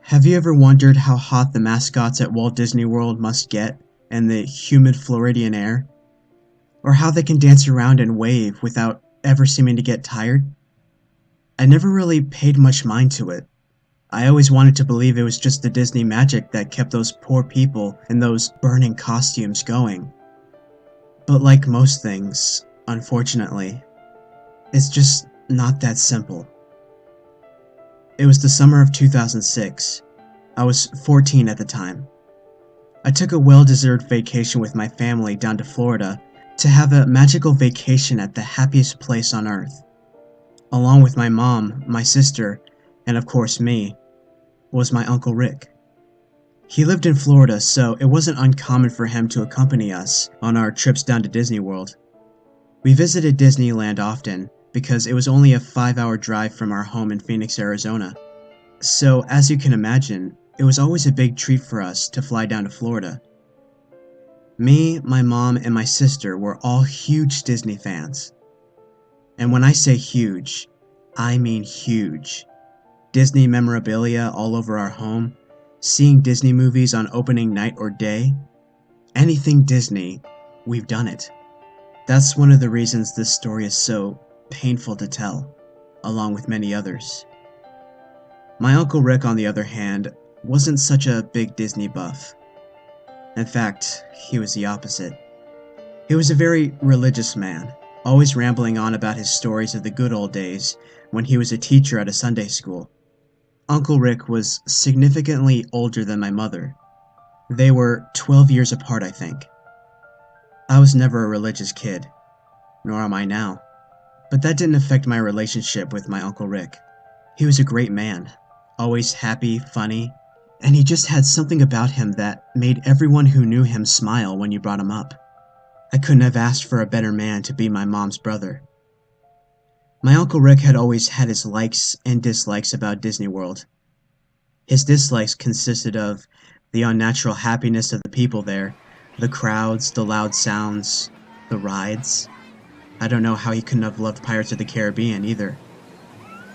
Have you ever wondered how hot the mascots at Walt Disney World must get in the humid Floridian air? Or how they can dance around and wave without ever seeming to get tired? I never really paid much mind to it. I always wanted to believe it was just the Disney magic that kept those poor people in those burning costumes going. But like most things, unfortunately, it's just not that simple. It was the summer of 2006. I was 14 at the time. I took a well-deserved vacation with my family down to Florida to have a magical vacation at the happiest place on earth. Along with my mom, my sister, and of course me, was my Uncle Rick. He lived in Florida, so it wasn't uncommon for him to accompany us on our trips down to Disney World. We visited Disneyland often because it was only a 5-hour drive from our home in Phoenix, Arizona. So, as you can imagine, it was always a big treat for us to fly down to Florida. Me, my mom, and my sister were all huge Disney fans. And when I say huge, I mean huge. Disney memorabilia all over our home, seeing Disney movies on opening night or day, anything Disney, we've done it. That's one of the reasons this story is so painful to tell, along with many others. My Uncle Rick, on the other hand, wasn't such a big Disney buff. In fact, he was the opposite. He was a very religious man, always rambling on about his stories of the good old days when he was a teacher at a Sunday school. Uncle Rick was significantly older than my mother. They were 12 years apart, I think. I was never a religious kid, nor am I now, but that didn't affect my relationship with my Uncle Rick. He was a great man, always happy, funny, and he just had something about him that made everyone who knew him smile when you brought him up. I couldn't have asked for a better man to be my mom's brother. My Uncle Rick had always had his likes and dislikes about Disney World. His dislikes consisted of the unnatural happiness of the people there, the crowds, the loud sounds, the rides. I don't know how he couldn't have loved Pirates of the Caribbean either.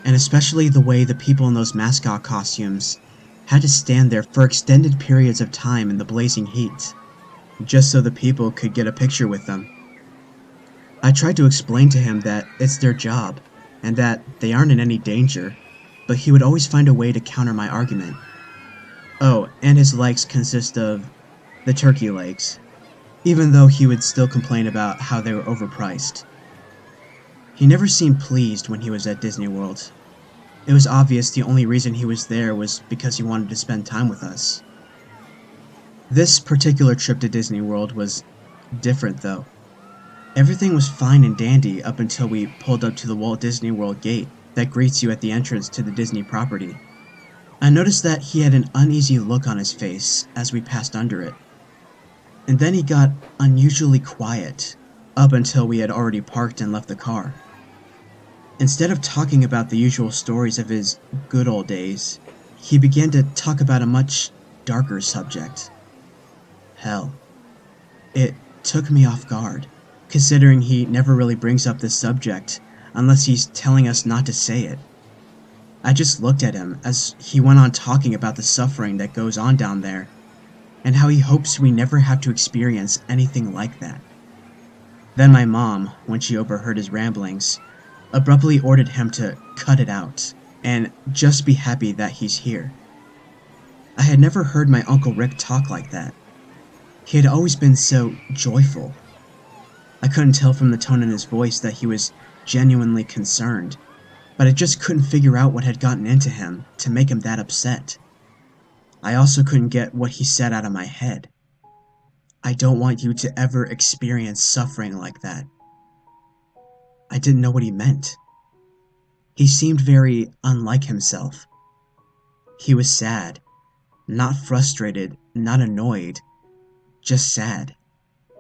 And especially the way the people in those mascot costumes had to stand there for extended periods of time in the blazing heat, just so the people could get a picture with them. I tried to explain to him that it's their job, and that they aren't in any danger, but he would always find a way to counter my argument. Oh, and his likes consist of the turkey legs, even though he would still complain about how they were overpriced. He never seemed pleased when he was at Disney World. It was obvious the only reason he was there was because he wanted to spend time with us. This particular trip to Disney World was different, though. Everything was fine and dandy up until we pulled up to the Walt Disney World gate that greets you at the entrance to the Disney property. I noticed that he had an uneasy look on his face as we passed under it. And then he got unusually quiet, up until we had already parked and left the car. Instead of talking about the usual stories of his good old days, he began to talk about a much darker subject. Hell, it took me off guard, considering he never really brings up this subject unless he's telling us not to say it. I just looked at him as he went on talking about the suffering that goes on down there, and how he hopes we never have to experience anything like that. Then my mom, when she overheard his ramblings, abruptly ordered him to cut it out, and just be happy that he's here. I had never heard my Uncle Rick talk like that. He had always been so joyful. I couldn't tell from the tone in his voice that he was genuinely concerned, but I just couldn't figure out what had gotten into him to make him that upset. I also couldn't get what he said out of my head. I don't want you to ever experience suffering like that. I didn't know what he meant. He seemed very unlike himself. He was sad, not frustrated, not annoyed, just sad.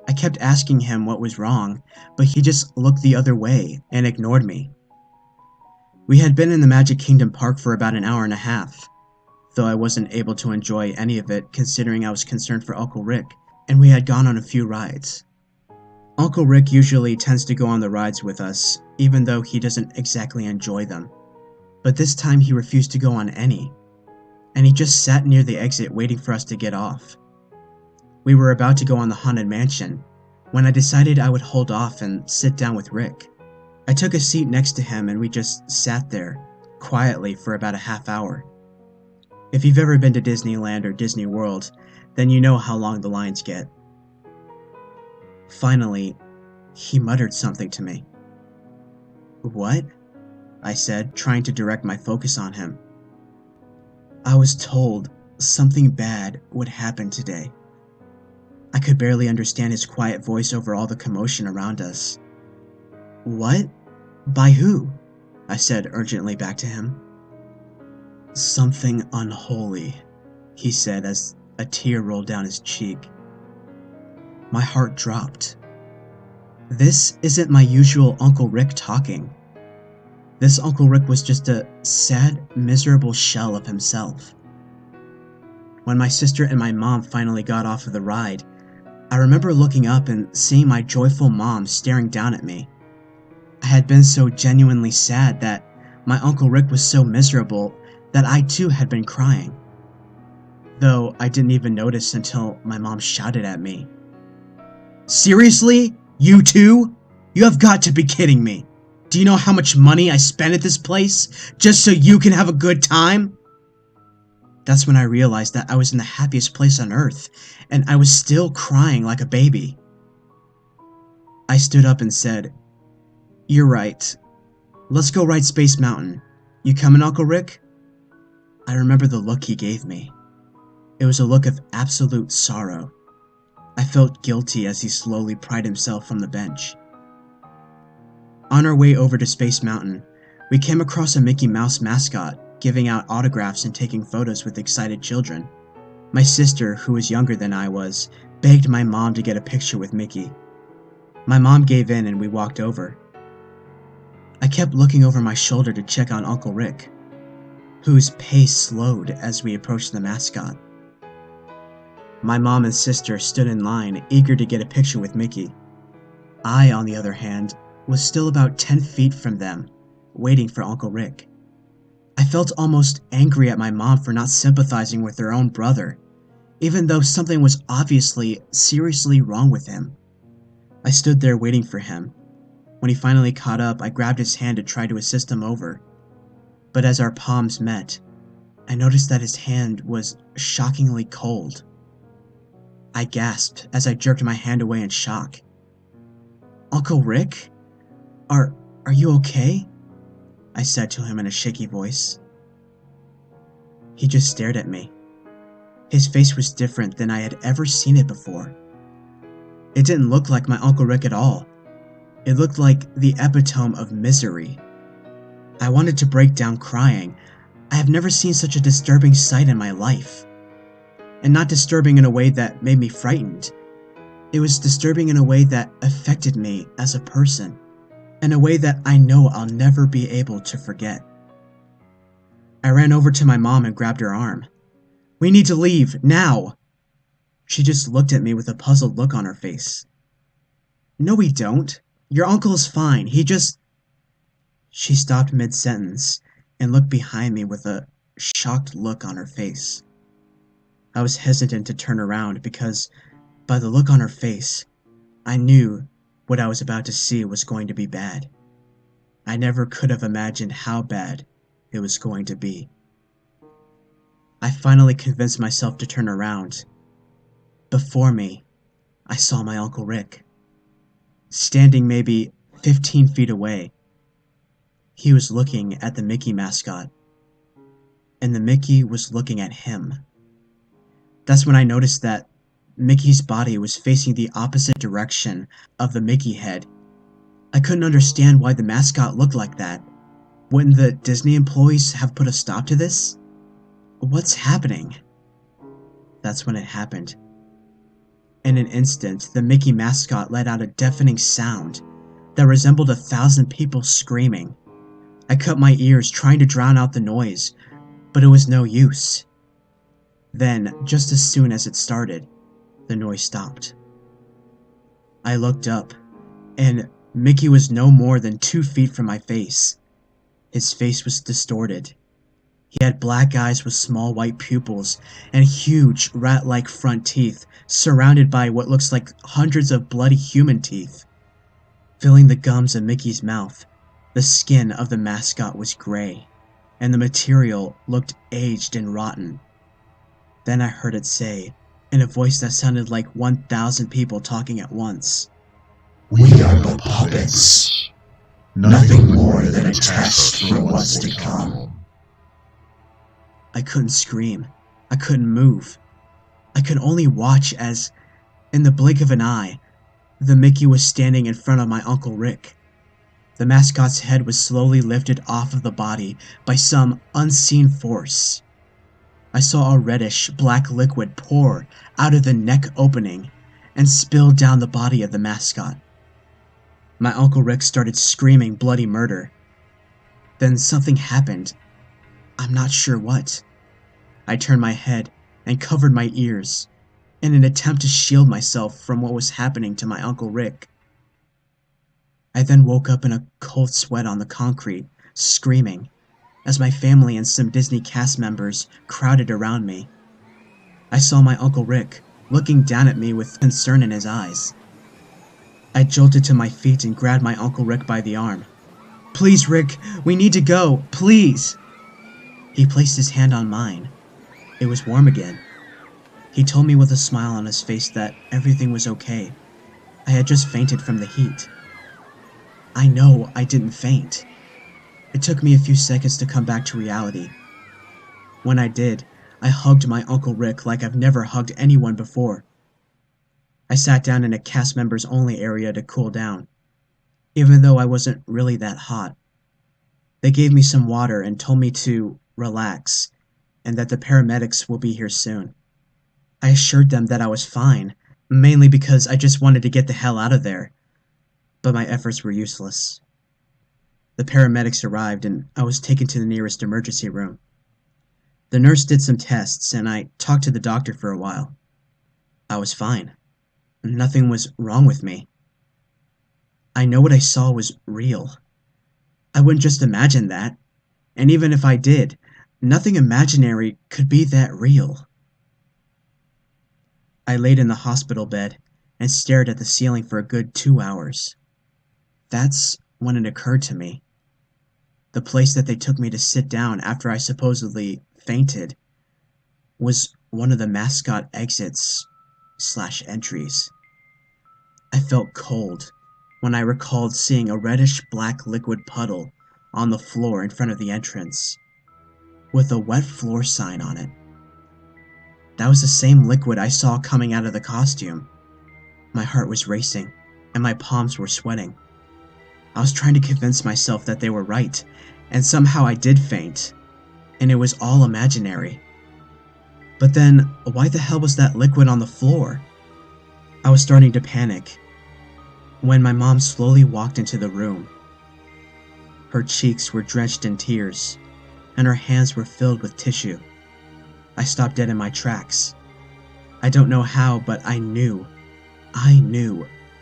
I kept asking him what was wrong, but he just looked the other way and ignored me. We had been in the Magic Kingdom park for about an hour and a half, though I wasn't able to enjoy any of it considering I was concerned for Uncle Rick, and we had gone on a few rides. Uncle Rick usually tends to go on the rides with us, even though he doesn't exactly enjoy them. But this time he refused to go on any. and he just sat near the exit waiting for us to get off. We were about to go on the Haunted Mansion when I decided I would hold off and sit down with Rick. I took a seat next to him and we just sat there, quietly for about a half hour. If you've ever been to Disneyland or Disney World, then you know how long the lines get. Finally, he muttered something to me. "What?" I said, trying to direct my focus on him. "I was told something bad would happen today." I could barely understand his quiet voice over all the commotion around us. "What? By who?" I said urgently back to him. "Something unholy," he said as a tear rolled down his cheek. My heart dropped. This isn't my usual Uncle Rick talking. This Uncle Rick was just a sad, miserable shell of himself. When my sister and my mom finally got off of the ride, I remember looking up and seeing my joyful mom staring down at me. I had been so genuinely sad that my Uncle Rick was so miserable that I too had been crying. Though I didn't even notice until my mom shouted at me. "Seriously? You too? You have got to be kidding me. Do you know how much money I spent at this place just so you can have a good time?" That's when I realized that I was in the happiest place on earth, and I was still crying like a baby. I stood up and said, "You're right. Let's go ride Space Mountain. You coming, Uncle Rick?" I remember the look he gave me. It was a look of absolute sorrow. I felt guilty as he slowly pried himself from the bench. On our way over to Space Mountain, we came across a Mickey Mouse mascot giving out autographs and taking photos with excited children. My sister, who was younger than I was, begged my mom to get a picture with Mickey. My mom gave in and we walked over. I kept looking over my shoulder to check on Uncle Rick, whose pace slowed as we approached the mascot. My mom and sister stood in line, eager to get a picture with Mickey. I, on the other hand, was still about 10 feet from them, waiting for Uncle Rick. I felt almost angry at my mom for not sympathizing with her own brother, even though something was obviously seriously wrong with him. I stood there waiting for him. When he finally caught up, I grabbed his hand to try to assist him over. But as our palms met, I noticed that his hand was shockingly cold. I gasped as I jerked my hand away in shock. "Uncle Rick? Are you okay?" I said to him in a shaky voice. He just stared at me. His face was different than I had ever seen it before. It didn't look like my Uncle Rick at all. It looked like the epitome of misery. I wanted to break down crying. I have never seen such a disturbing sight in my life. And not disturbing in a way that made me frightened. It was disturbing in a way that affected me as a person. In a way that I know I'll never be able to forget. I ran over to my mom and grabbed her arm. "We need to leave, now!" She just looked at me with a puzzled look on her face. "No, we don't. Your uncle is fine. He just..." She stopped mid-sentence and looked behind me with a shocked look on her face. I was hesitant to turn around because, by the look on her face, I knew what I was about to see was going to be bad. I never could have imagined how bad it was going to be. I finally convinced myself to turn around. Before me, I saw my Uncle Rick, standing maybe 15 feet away. He was looking at the Mickey mascot, and the Mickey was looking at him. That's when I noticed that Mickey's body was facing the opposite direction of the Mickey head. I couldn't understand why the mascot looked like that. Wouldn't the Disney employees have put a stop to this? What's happening? That's when it happened. In an instant, the Mickey mascot let out a deafening sound that resembled 1,000 people screaming. I cut my ears trying to drown out the noise, but it was no use. Then, just as soon as it started, the noise stopped. I looked up, and Mickey was no more than 2 feet from my face. His face was distorted. He had black eyes with small white pupils and huge rat-like front teeth surrounded by what looks like hundreds of bloody human teeth. Filling the gums of Mickey's mouth, the skin of the mascot was gray, and the material looked aged and rotten. Then I heard it say, in a voice that sounded like 1,000 people talking at once, "We are but puppets. Nothing more than a test for what's to come." I couldn't scream. I couldn't move. I could only watch as, in the blink of an eye, the Mickey was standing in front of my Uncle Rick. The mascot's head was slowly lifted off of the body by some unseen force. I saw a reddish black liquid pour out of the neck opening and spill down the body of the mascot. My Uncle Rick started screaming bloody murder. Then something happened. I'm not sure what. I turned my head and covered my ears in an attempt to shield myself from what was happening to my Uncle Rick. I then woke up in a cold sweat on the concrete, screaming, as my family and some Disney cast members crowded around me. I saw my Uncle Rick looking down at me with concern in his eyes. I jolted to my feet and grabbed my Uncle Rick by the arm. "Please, Rick, we need to go, please!" He placed his hand on mine. It was warm again. He told me with a smile on his face that everything was okay. I had just fainted from the heat. I know I didn't faint. It took me a few seconds to come back to reality. When I did, I hugged my Uncle Rick like I've never hugged anyone before. I sat down in a cast members only area to cool down, even though I wasn't really that hot. They gave me some water and told me to relax, and that the paramedics will be here soon. I assured them that I was fine, mainly because I just wanted to get the hell out of there, but my efforts were useless. The paramedics arrived and I was taken to the nearest emergency room. The nurse did some tests and I talked to the doctor for a while. I was fine. Nothing was wrong with me. I know what I saw was real. I wouldn't just imagine that, and even if I did, nothing imaginary could be that real. I laid in the hospital bed and stared at the ceiling for a good 2 hours. That's when it occurred to me. The place that they took me to sit down after I supposedly fainted was one of the mascot exits/entries. I felt cold when I recalled seeing a reddish-black liquid puddle on the floor in front of the entrance, with a wet floor sign on it. That was the same liquid I saw coming out of the costume. My heart was racing, and my palms were sweating. I was trying to convince myself that they were right, and somehow I did faint, and it was all imaginary. But then, why the hell was that liquid on the floor? I was starting to panic when my mom slowly walked into the room. Her cheeks were drenched in tears, and her hands were filled with tissue. I stopped dead in my tracks. I don't know how, but I knew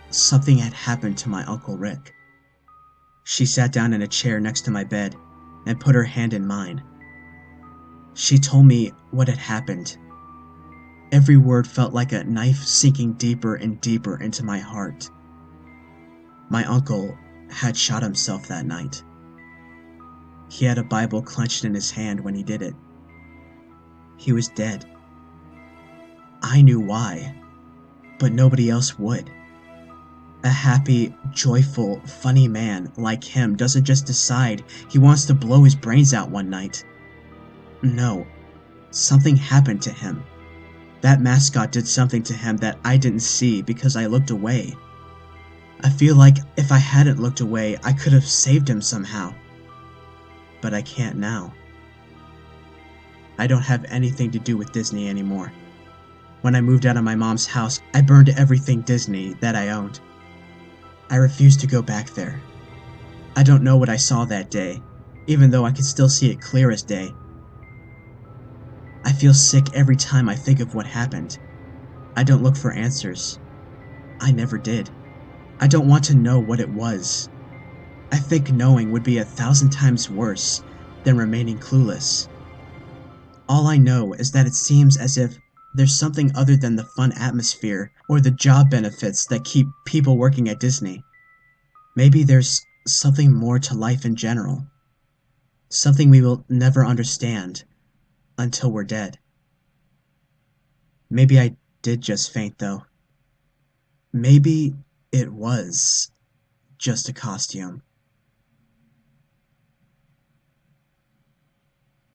something had happened to my Uncle Rick. She sat down in a chair next to my bed and put her hand in mine. She told me what had happened. Every word felt like a knife sinking deeper and deeper into my heart. My uncle had shot himself that night. He had a Bible clenched in his hand when he did it. He was dead. I knew why, but nobody else would. A happy, joyful, funny man like him doesn't just decide he wants to blow his brains out one night. No, something happened to him. That mascot did something to him that I didn't see because I looked away. I feel like if I hadn't looked away, I could have saved him somehow. But I can't now. I don't have anything to do with Disney anymore. When I moved out of my mom's house, I burned everything Disney that I owned. I refuse to go back there. I don't know what I saw that day, even though I can still see it clear as day. I feel sick every time I think of what happened. I don't look for answers. I never did. I don't want to know what it was. I think knowing would be 1,000 times worse than remaining clueless. All I know is that it seems as if there's something other than the fun atmosphere or the job benefits that keep people working at Disney. Maybe there's something more to life in general. Something we will never understand until we're dead. Maybe I did just faint, though. Maybe it was just a costume.